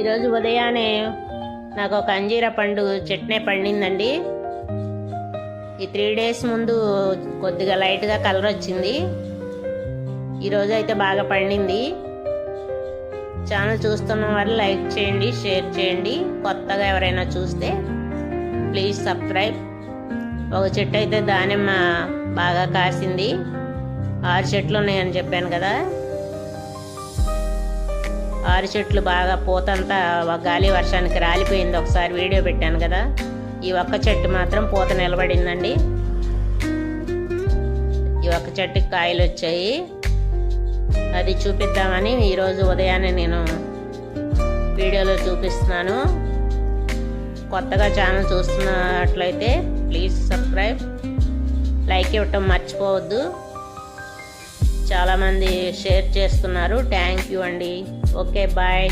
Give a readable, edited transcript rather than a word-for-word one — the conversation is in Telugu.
ఈరోజు ఉదయాన్నే నాకు ఒక అంజీర పండు చట్నీ పండిందండి. ఈ 3 days ముందు కొద్దిగా లైట్గా కలర్ వచ్చింది. ఈరోజు అయితే బాగా పండింది. ఛానల్ చూస్తున్న వాళ్ళు లైక్ చేయండి, షేర్ చేయండి. కొత్తగా ఎవరైనా చూస్తే ప్లీజ్ సబ్స్క్రైబ్. ఒక చెట్టు అయితే దానిమ్మ బాగా కాసింది. 6 చెట్లు ఉన్నాయని చెప్పాను కదా. 6 చెట్లు బాగా పూతంతా గాలి వర్షానికి రాలిపోయింది. ఒకసారి వీడియో పెట్టాను కదా. ఈ ఒక్క చెట్టు మాత్రం పూత నిలబడిందండి. ఈ ఒక్క చెట్టుకి కాయలు వచ్చాయి. అది చూపిద్దామని ఈరోజు ఉదయాన్నే నేను వీడియోలో చూపిస్తున్నాను. కొత్తగా ఛానల్ చూస్తున్నట్లయితే ప్లీజ్ సబ్స్క్రైబ్, లైక్ ఇవ్వటం మర్చిపోవద్దు. చాలామంది షేర్ చేస్తున్నారు. థ్యాంక్ యూ అండి. Okay, bye.